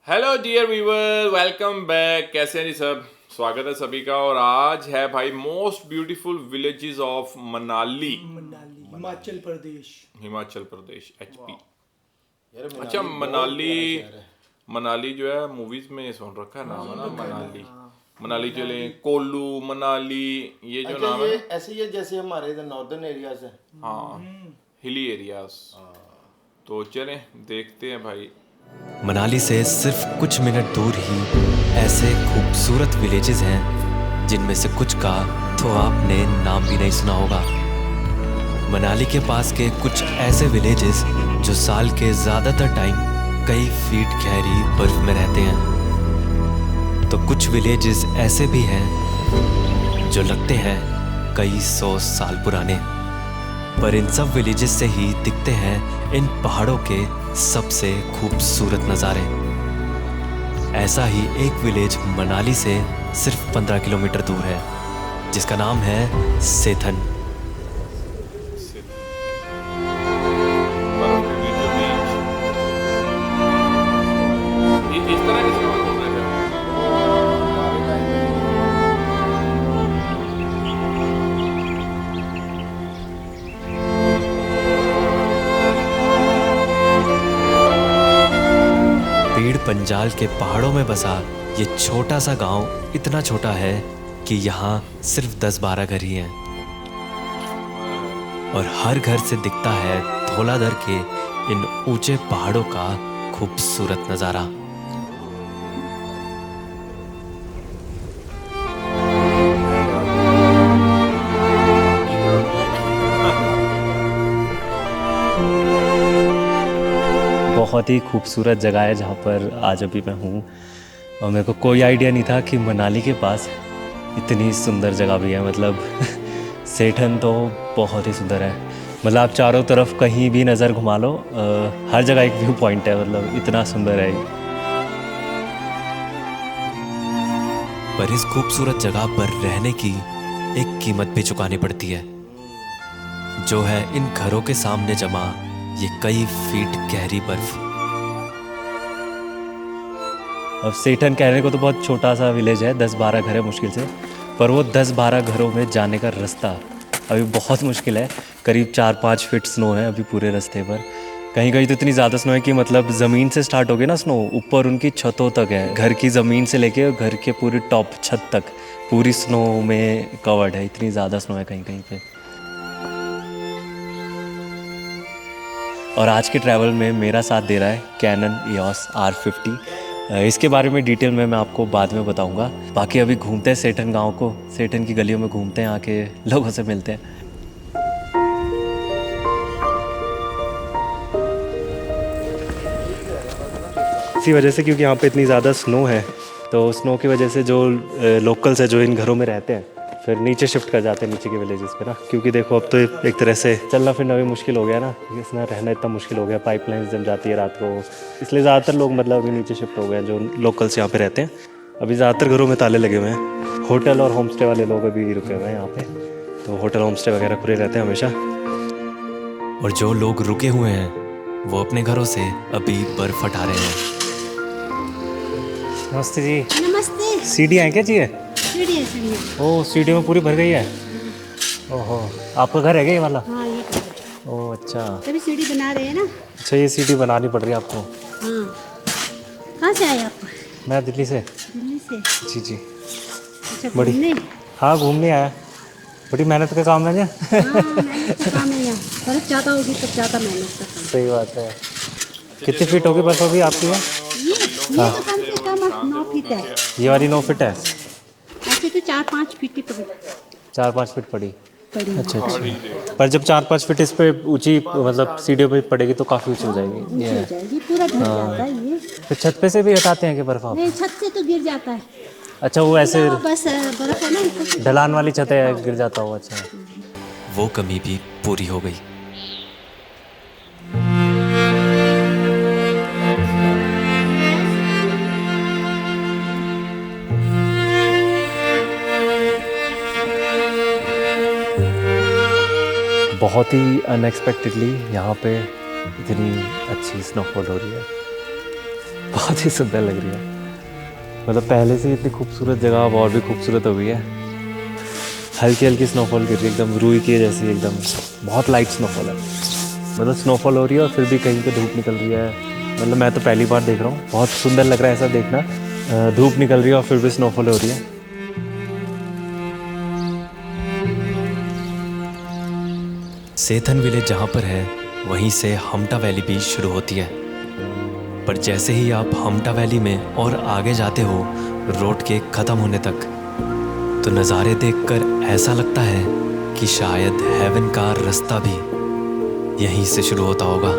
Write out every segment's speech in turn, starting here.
Hello dear viewer, welcome back. कैसे हैं जी सब? स्वागत है सभी का। और आज है भाई most beautiful villages of Manali, Manali Himachal Pradesh. Himachal Pradesh, HP. यार अच्छा, मनाली बहुत मनाली। प्यारा शहर है। मनाली जो है मूवीज में सुन रखा है नाम, है ना सुन रखा है मनाली। नाम, हाँ। मनाली चले, मनाली। कोल्लू मनाली, ये जो अच्छा नाम ये है ना। ऐसे ही है जैसे हमारे इधर नॉर्दर्न एरियाज है। हाँ, हिली एरियाज। तो चलें देखते हैं भाई। मनाली से सिर्फ कुछ मिनट दूर ही ऐसे खूबसूरत विलेजेस हैं जिनमें से कुछ का तो आपने नाम भी नहीं सुना होगा। मनाली के पास के कुछ ऐसे विलेजेस जो साल के ज़्यादातर टाइम कई फीट गहरी बर्फ में रहते हैं, तो कुछ विलेजेस ऐसे भी हैं जो लगते हैं कई 100 साल पुराने। पर इन सब विलेजेस से ही दिखते हैं इन पहाड़ों के सबसे खूबसूरत नज़ारे। ऐसा ही एक विलेज मनाली से सिर्फ 15 किलोमीटर दूर है जिसका नाम है सेथन। बर्फ के बीचों बीच इस तरह की जगह घूमना चाहिए। पेड़ पंजाल के पहाड़ों में बसा ये छोटा सा गांव इतना छोटा है कि यहाँ सिर्फ 10-12 घर ही हैं, और हर घर से दिखता है धौलाधर के इन ऊंचे पहाड़ों का खूबसूरत नज़ारा। बहुत ही खूबसूरत जगह है जहाँ पर आज अभी मैं हूँ, और मेरे को कोई आइडिया नहीं था कि मनाली के पास इतनी सुंदर जगह भी है। मतलब सेठन तो बहुत ही सुंदर है। मतलब आप चारों तरफ कहीं भी नज़र घुमा लो, हर जगह एक व्यू पॉइंट है। मतलब इतना सुंदर है ये। पर इस खूबसूरत जगह पर रहने की एक कीमत भी चुकानी पड़ती है, जो है इन घरों के सामने जमा ये कई फीट गहरी बर्फ। अब सेठन कहने को तो बहुत छोटा सा विलेज है, 10-12 घर है मुश्किल से, पर वो 10-12 घरों में जाने का रास्ता अभी बहुत मुश्किल है। करीब 4-5 फीट स्नो है अभी पूरे रास्ते पर। कहीं कहीं तो इतनी ज़्यादा स्नो है कि मतलब ज़मीन से स्टार्ट हो गया ना स्नो, ऊपर उनकी छतों तक है। घर की ज़मीन से लेके घर के पूरी टॉप छत तक पूरी स्नो में कवर्ड है। इतनी ज़्यादा स्नो है कहीं कहीं पे। और आज के ट्रैवल में मेरा साथ दे रहा है कैनन EOS R50। इसके बारे में डिटेल में मैं आपको बाद में बताऊंगा। बाकी अभी घूमते हैं सेठन गांव को, सेठन की गलियों में घूमते हैं, आके लोगों से मिलते हैं। इसी वजह से, क्योंकि यहाँ पे इतनी ज़्यादा स्नो है, तो स्नो की वजह से जो लोकल्स है जो इन घरों में रहते हैं फिर नीचे शिफ्ट कर जाते हैं, नीचे के विलेजेस पे ना। क्योंकि देखो अब तो एक तरह से चलना फिरना भी मुश्किल हो गया ना, इसमें रहना इतना मुश्किल हो गया, पाइपलाइंस जम जाती है रात को, इसलिए ज़्यादातर लोग मतलब अभी नीचे शिफ्ट हो गए हैं जो लोकल्स यहाँ पे रहते हैं। अभी ज़्यादातर घरों में ताले लगे हुए हैं। होटल और होम स्टे वाले लोग अभी रुके हुए हैं यहाँ पे, तो होटल होम स्टे वगैरह खुले रहते हैं हमेशा। और जो लोग रुके हुए हैं वो अपने घरों से अभी बर्फ हटा रहे हैं। नमस्ते जी। नमस्ते। सीढ़ी हैं क्या चाहिए? सीढ़ी है, सीढ़ी है। ओह, सीढ़ी में पूरी भर गई है। ओहो, आपका घर है क्या ये वाला? हाँ, ये कर रहे ओह अच्छा। हैं। तभी सीढ़ी बना रहे हैं ना। अच्छा, ये सीढ़ी बनानी पड़ रही है आपको? हाँ। कहाँ से आए आप? मैं दिल्ली से। दिल्ली से। जी जी। अच्छा, बड़ी। घूमने? हाँ, घूमने आया। बड़ी मेहनत का काम है क्या? हाँ, मेहनत का काम है यहाँ। बर्फ ज़्यादा होगी तब ज़्यादा मेहनत का काम। सही बात है। कितनी फीट होगी बर्फ अभी आपकी है? ये तो कम से कम 9 फीट है। ये वाली 9 फीट है? ऐसे तो 4-5 फीट ही पड़ी 4-5 फीट पड़ी। है। अच्छा अच्छा। पर जब 4-5 फीट इस पे ऊंची मतलब सीढ़ियों पे पड़ेगी तो काफ़ी ऊंची हो जाएगी। ऊंची हो जाएगी, पूरा ढक जाता है ये। फिर छत पे से भी हटाते हैं कि बर्फ आप? नहीं, छत से तो गिर जाता है। अच्छा, वो ऐसे पूरा बस बर्फ है ना ऊपर। ढलान वाली छत है, गिर जाता हो। अच्छा, वो कमी भी पूरी हो गई। बहुत ही अनएक्सपेक्टेडली यहाँ पे इतनी अच्छी स्नोफॉल हो रही है। बहुत ही सुंदर लग रही है। मतलब पहले से इतनी खूबसूरत जगह अब और भी खूबसूरत हो गई है। हल्की हल्की स्नोफॉल गिर रही है, एकदम रूई की जैसी, एकदम बहुत लाइट स्नोफॉल है। मतलब स्नोफॉल हो रही है और फिर भी कहीं पे धूप निकल रही है। मतलब मैं तो पहली बार देख रहा हूँ, बहुत सुंदर लग रहा है ऐसा देखना। धूप निकल रही है और फिर भी स्नोफॉल हो रही है। सेथन विलेज जहाँ पर है वहीं से हमटा वैली भी शुरू होती है। पर जैसे ही आप हमटा वैली में और आगे जाते हो रोड के ख़त्म होने तक, तो नज़ारे देखकर ऐसा लगता है कि शायद हेवन का रास्ता भी यहीं से शुरू होता होगा।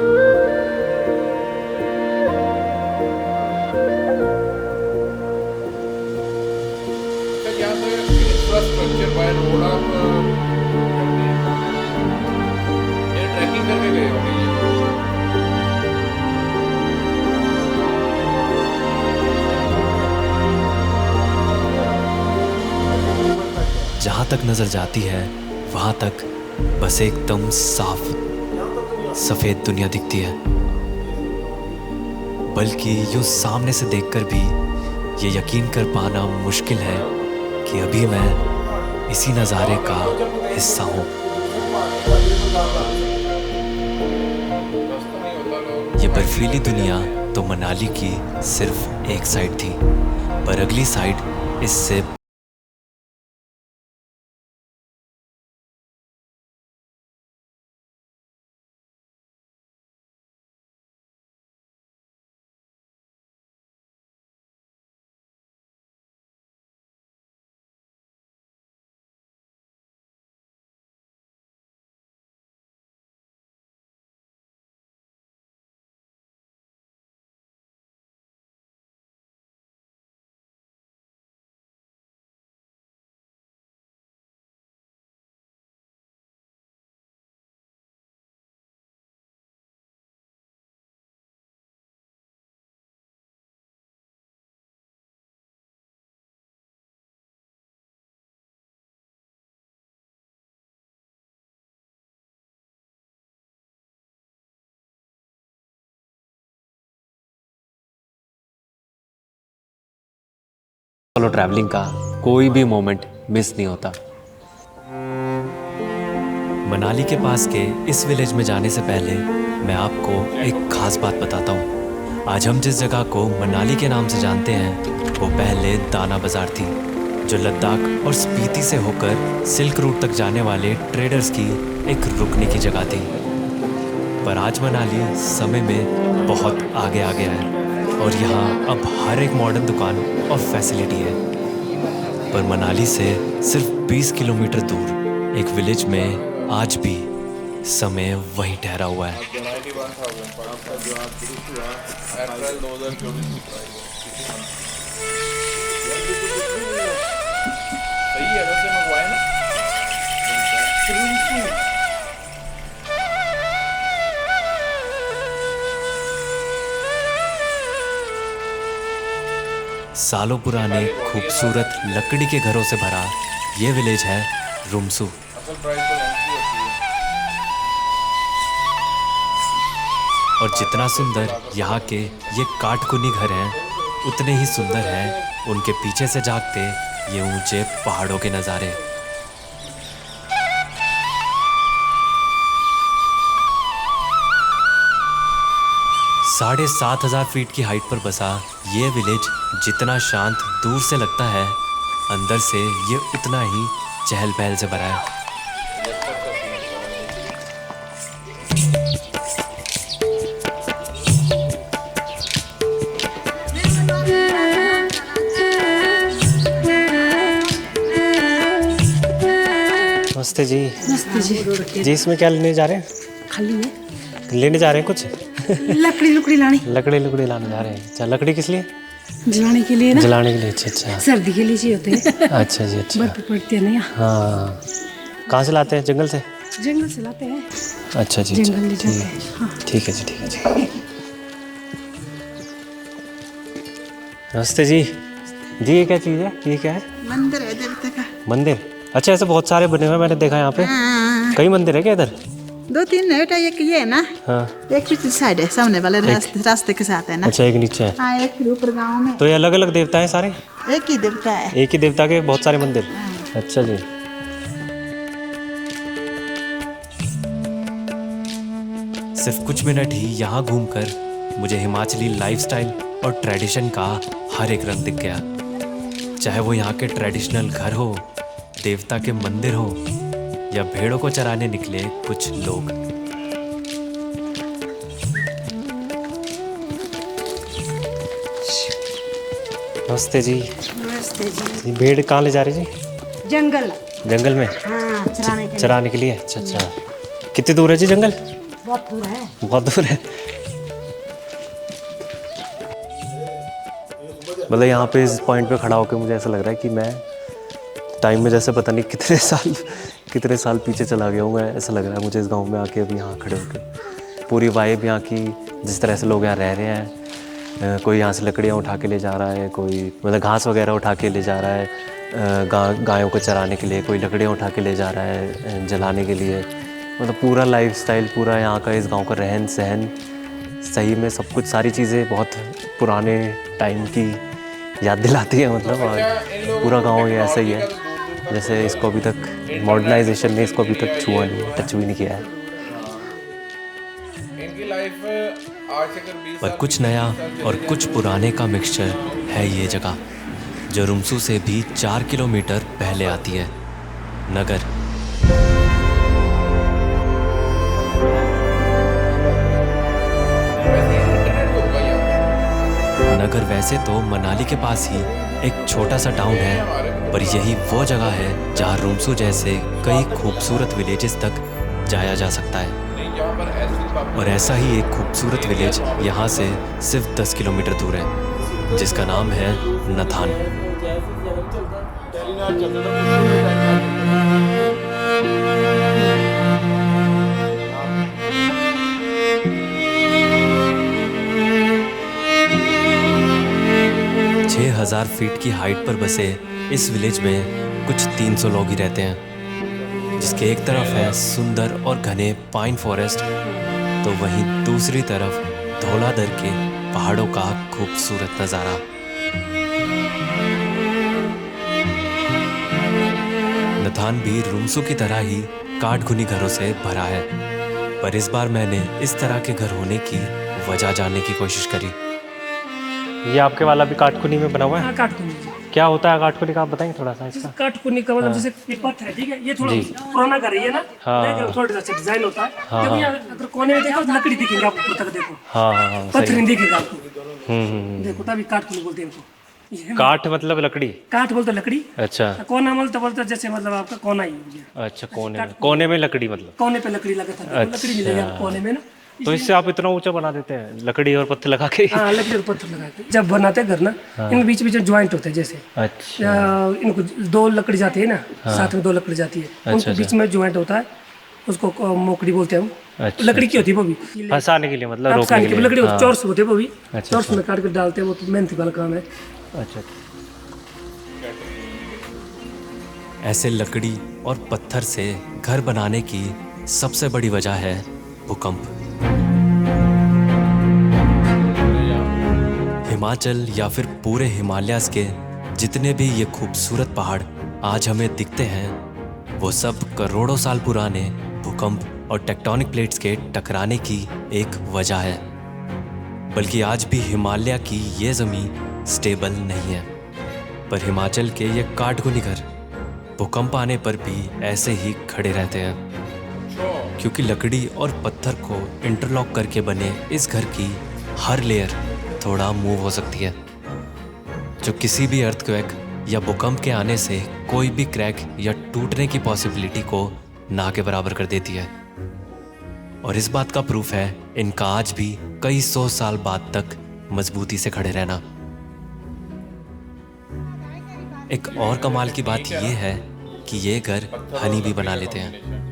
यहाँ पे इंफ्रास्ट्रक्चर बाय रोड आप ट्रैकिंग करके गए होंगे। जहाँ तक नज़र जाती है वहाँ तक बस एकदम साफ सफ़ेद दुनिया दिखती है। बल्कि यूँ सामने से देखकर भी ये यकीन कर पाना मुश्किल है कि अभी मैं इसी नज़ारे का हिस्सा हूँ। ये बर्फीली दुनिया तो मनाली की सिर्फ एक साइड थी, पर अगली साइड इससे सोलो ट्रैवलिंग का कोई भी मोमेंट मिस नहीं होता। मनाली के पास के इस विलेज में जाने से पहले मैं आपको एक खास बात बताता हूँ। आज हम जिस जगह को मनाली के नाम से जानते हैं वो पहले दाना बाज़ार थी, जो लद्दाख और स्पीति से होकर सिल्क रूट तक जाने वाले ट्रेडर्स की एक रुकने की जगह थी। पर आज मनाली समय में बहुत आगे आ गया है और यहाँ अब हर एक मॉडर्न दुकान और फैसिलिटी है। पर मनाली से सिर्फ 20 किलोमीटर दूर एक विलेज में आज भी समय वहीं ठहरा हुआ है। सालों पुराने खूबसूरत लकड़ी के घरों से भरा ये विलेज है रुमसू। और जितना सुंदर यहाँ के ये काठकुनी घर हैं, उतने ही सुंदर हैं उनके पीछे से जागते ये ऊंचे पहाड़ों के नज़ारे। 7,500 फीट की हाइट पर बसा ये विलेज जितना शांत दूर से लगता है, अंदर से ये उतना ही चहल पहल से भरा है। नमस्ते जी। नमस्ते जी। जी इसमें क्या लेने जा रहे हैं? खाली में लेने जा रहे हैं कुछ? लकड़ी लुकड़ी लानी। लकड़ी लुकड़ी लाने जा रहे हैं। अच्छा, लकड़ी किस लिए? जलाने के लिए ना। जलाने के लिए। अच्छा अच्छा। सर्दी के लिए चाहिए होते हैं। अच्छा जी अच्छा। बर्फ पड़ती है ना यहाँ। हाँ, कहाँ से लाते हैं? जंगल से? जंगल से लाते हैं। अच्छा जी। जंगल ले जाते हैं। हाँ। ठीक है जी, ठीक है जी। नमस्ते जी। जी ये क्या चीज़ है? ये क्या है? मंदिर है देवता का। मंदिर? अच्छा, ऐसे बहुत सारे बने हुए हैं, मैंने देखा यहाँ पे। कई मंदिर है क्या इधर? 2-3 है बेटा, एक ये है ना, हाँ एक पीछे साइड है, सामने वाले रास्ते के साथ है ना। अच्छा, एक नीचे है। हाँ, एक फिर ऊपर गाँव में तो ये अलग अलग देवता हैं सारे? एक ही देवता है। एक ही देवता के बहुत सारे मंदिर? अच्छा जी। सिर्फ कुछ मिनट ही यहाँ घूमकर मुझे हिमाचली लाइफस्टाइल और ट्रेडिशन का हर एक रंग दिख गया। चाहे वो यहाँ के ट्रेडिशनल घर हो, देवता के मंदिर हो, या भेड़ों को चराने निकले कुछ लोग। नमस्ते जी। नमस्ते जी। ये भेड़ कहाँ ले जा रहे जी? जंगल। जंगल में हाँ, चराने के लिए। चराने के लिए? अच्छा अच्छा। कितनी दूर है जी जंगल? बहुत दूर है। बहुत दूर है। मतलब यहाँ पे इस पॉइंट पे खड़ा होकर मुझे ऐसा लग रहा है कि मैं टाइम में जैसे पता नहीं कितने साल पीछे चला गया हूँ मैं। ऐसा लग रहा है मुझे इस गांव में आके, अभी यहाँ खड़े होकर। पूरी वाइब यहाँ की, जिस तरह से लोग यहाँ रह रहे हैं। कोई यहाँ से लकड़ियाँ उठा के ले जा रहा है, कोई मतलब घास वगैरह उठा के ले जा रहा है गायों को चराने के लिए, कोई लकड़ियाँ उठा के ले जा रहा है जलाने के लिए। मतलब पूरा लाइफस्टाइल, पूरा यहाँ का इस गांव का रहन सहन, सही में सब कुछ, सारी चीज़ें बहुत पुराने टाइम की याद दिलाती है। मतलब और पूरा गांव ये ऐसा ही है जैसे इसको अभी तक मॉडर्नाइजेशन ने इसको अभी तक छुआ नहीं, टच भी नहीं किया है। इनकी लाइफ आज से अगर 20 पर कुछ नया और कुछ पुराने का मिक्सचर है ये जगह, जो रुमसू से भी 4 किलोमीटर पहले आती है। नगर। नगर वैसे तो मनाली के पास ही एक छोटा सा टाउन है, पर यही वो जगह है जहाँ रुमसू जैसे कई खूबसूरत विलेजेस तक जाया जा सकता है। और ऐसा ही एक खूबसूरत विलेज यहाँ से सिर्फ 10 किलोमीटर दूर है, जिसका नाम है नथान। छः 1000 फीट की हाइट पर बसे इस विलेज में कुछ 300 लोग ही रहते हैं, जिसके एक तरफ है सुंदर और घने पाइन फॉरेस्ट, तो वहीं दूसरी तरफ धौलाधर के पहाड़ों का खूबसूरत नज़ारा। नथान भी रुमसू की तरह ही काटघुनी घरों से भरा है, पर इस बार मैंने इस तरह के घर होने की वजह जानने की कोशिश करी। ये आपके वाला भी काटकुनी में बना हुआ है? हाँ, काटकुनी। क्या होता है काटकुनी का, आप बताएंगे थोड़ा सा इसका? काटकुनी का मतलब जैसे एक पत्थर है, ठीक है, ये थोड़ा पुराना घर है ये ना, थोड़ा सा डिजाइन होता है। देखो यहाँ अगर कोने में देखो लकड़ी दिखेगा आपको, तक देखो हाँ पत्थर नहीं दिखेगा आपको। देखो तभी काटकुनी बोलते हैं इनको। काट मतलब लकड़ी? काट बोलते लकड़ी। अच्छा। कोना बोलते जैसे मतलब आपका कोना ही हो गया। अच्छा, कोने में लकड़ी, मतलब कोने पे लकड़ी लगा था, लकड़ी मिलेगी आपको कोने में ना। तो इससे आप इतना ऊंचा बना देते हैं लकड़ी और पत्थर लगा के? हाँ, लकड़ी और पत्थर लगा के जब बनाते हैं घर ना, इनके बीच बीच में ज्वाइंट होते हैं जैसे। अच्छा। इनको 2 लकड़ी जाती है ना, साथ में 2 लकड़ी जाती है, उनके बीच में ज्वाइंट होता है, उसको मोकड़ी बोलते हैं हम। लकड़ी की होती है वो भी, फंसाने के लिए, मतलब रोकने के लिए। लकड़ी चोर्स होते हैं वो भी, चोर्स में काट कर डालते हैं, वो मेहनती वाला काम है। अच्छा। ऐसे लकड़ी और पत्थर से घर बनाने की सबसे बड़ी वजह है भूकंप। हिमाचल या फिर पूरे हिमालयाज़ के जितने भी ये खूबसूरत पहाड़ आज हमें दिखते हैं, वो सब करोड़ों साल पुराने भूकंप और टेक्टोनिक प्लेट्स के टकराने की एक वजह है। बल्कि आज भी हिमालय की ये ज़मीन स्टेबल नहीं है, पर हिमाचल के ये काटघुनी घर भूकंप आने पर भी ऐसे ही खड़े रहते हैं, क्योंकि लकड़ी और पत्थर को इंटरलॉक करके बने इस घर की हर लेयर थोड़ा मूव हो सकती है, जो किसी भी अर्थक्वेक या भूकंप के आने से कोई भी क्रैक या टूटने की पॉसिबिलिटी को ना के बराबर कर देती है। और इस बात का प्रूफ है इनका आज भी कई 100 साल बाद तक मजबूती से खड़े रहना। एक और कमाल की बात यह है कि ये घर हनी भी बना लेते हैं।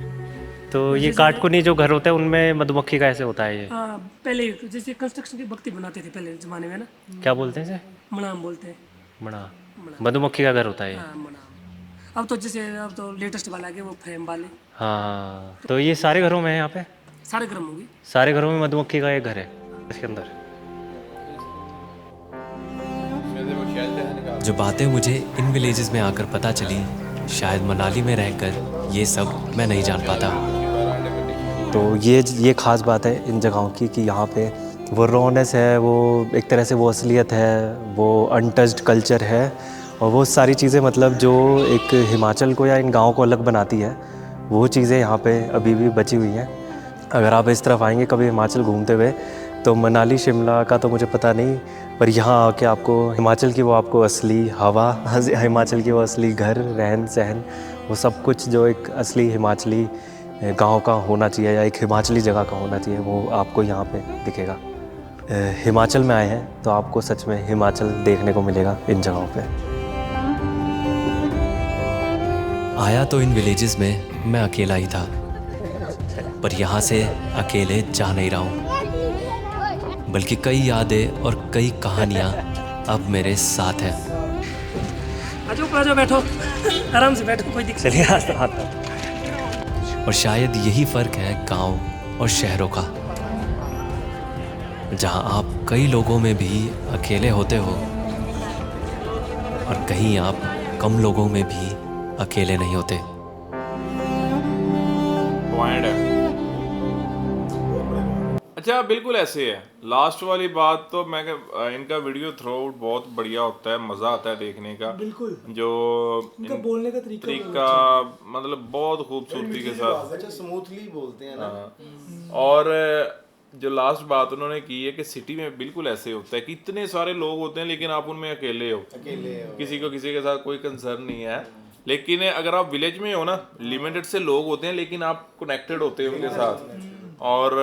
तो ये काटकुनी जो घर होता है उनमें मधुमक्खी का ऐसे होता है ये? हाँ, पहले जैसे कंस्ट्रक्शन की बख्ती बनाते थे पहले जमाने में ना। क्या बोलते हैं इसे? मनाम बोलते हैं। मणा। मधुमक्खी का घर होता है ये? हाँ, मनाम। अब तो जैसे अब तो लेटेस्ट वाला आ गया वो फ्रेम वाले, हाँ, तो ये सारे घरों में है यहाँ पे? सारे गर्म होगी। सारे घरों में मधुमक्खी का एक घर है इसके अंदर। जो बातें मुझे इन विलेजेस में आकर पता चली, शायद मनाली में रहकर ये सब मैं नहीं जान पाता। तो ये ख़ास बात है इन जगहों की कि यहाँ पे वो रॉनेस है, वो एक तरह से वो असलियत है, वो अनटच्ड कल्चर है, और वो सारी चीज़ें मतलब जो एक हिमाचल को या इन गाँव को अलग बनाती है, वो चीज़ें यहाँ पे अभी भी बची हुई हैं। अगर आप इस तरफ आएंगे कभी हिमाचल घूमते हुए, तो मनाली शिमला का तो मुझे पता नहीं, पर यहाँ आके आपको हिमाचल की वो आपको असली हवा, हिमाचल की वो असली घर, रहन सहन, वो सब कुछ जो एक असली हिमाचली गांव का होना चाहिए या एक हिमाचली जगह का होना चाहिए, वो आपको यहाँ पे दिखेगा। हिमाचल में आए हैं तो आपको सच में हिमाचल देखने को मिलेगा इन जगहों पे। आया तो इन विलेजेस में मैं अकेला ही था, पर यहाँ से अकेले जा नहीं रहा हूँ, बल्कि कई यादें और कई कहानियाँ अब मेरे साथ हैं। आ जाओ, ऊपर आ जाओ, बैठो, आराम से बैठो, कोई दिक्कत चलिए आता। और शायद यही फ़र्क है गांव और शहरों का, जहां आप कई लोगों में भी अकेले होते हो और कहीं आप कम लोगों में भी अकेले नहीं होते। पॉइंट है। अच्छा, बिल्कुल ऐसे है। लास्ट वाली बात तो मैं इनका वीडियो थ्रू आउट बहुत बढ़िया होता है, मज़ा आता है देखने का। बिल्कुल, जो इनका बोलने का तरीका मतलब बहुत खूबसूरती के साथ, अच्छा स्मूथली बोलते हैं ना। और जो लास्ट बात उन्होंने की है कि सिटी में बिल्कुल ऐसे होता है कि इतने सारे लोग होते हैं लेकिन आप उनमें अकेले हो, किसी को किसी के साथ कोई कंसर्न नहीं है। लेकिन अगर आप विलेज में हो ना, लिमिटेड से लोग होते हैं लेकिन आप कनेक्टेड होते हो उनके साथ, और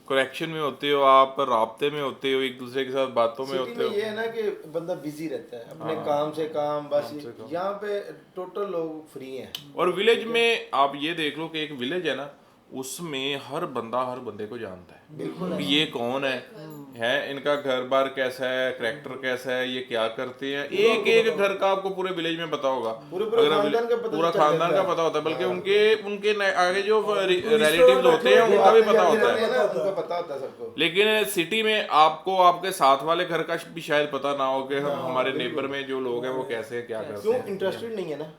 कनेक्शन में होते हो, आप राब्ते में होते हो, एक दूसरे के साथ बातों में होते हो। ये है ना कि बंदा बिजी रहता है अपने काम से काम, बस यहाँ पे टोटल लोग फ्री हैं। और विलेज में आप ये देख लो कि एक विलेज है ना, उसमें हर बंदा हर बंदे को जानता है। बिल्कुल, ये कौन है, इनका घर बार कैसा है, करैक्टर कैसा है, ये क्या करते हैं, एक एक घर का आपको पूरे विलेज में पता होगा, पूरा खानदान का पता होता है। बल्कि उनके आगे जो रिलेटिव्स होते हैं उनका भी पता होता है। सबको। लेकिन सिटी में आपको आपके साथ वाले घर का भी शायद पता ना हो कि हमारे नेबर में जो लोग हैं वो कैसे हैं, क्या करते हैं। इंटरेस्टेड नहीं है ना,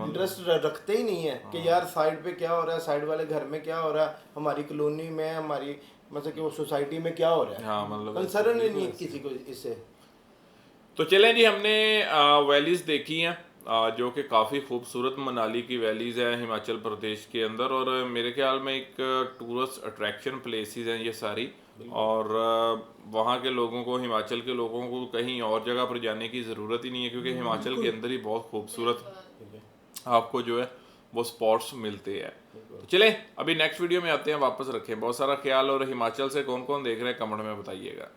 इंटरेस्ट रखते ही नहीं है कि यार साइड पे क्या हो रहा है, साइड वाले घर में क्या हो रहा है, हमारी कॉलोनी में, हमारी मतलब कि वो सोसाइटी में क्या हो रहा है। हाँ, मतलब कंसर्न नहीं है किसी को इससे। तो चलें जी, हमने वैलीज देखी हैं जो कि काफ़ी खूबसूरत मनाली की वैलीज़ हैं हिमाचल प्रदेश के अंदर, और मेरे ख्याल में एक टूरिस्ट अट्रैक्शन प्लेसेस हैं ये सारी। और वहाँ के लोगों को, हिमाचल के लोगों को कहीं और जगह पर जाने की ज़रूरत ही नहीं है, क्योंकि हिमाचल के अंदर ही बहुत खूबसूरत आपको जो है वो स्पॉट्स मिलते हैं। तो चलें अभी नेक्स्ट वीडियो में आते हैं, वापस रखें बहुत सारा ख्याल। और हिमाचल से कौन कौन देख रहे हैं कमेंट में बताइएगा।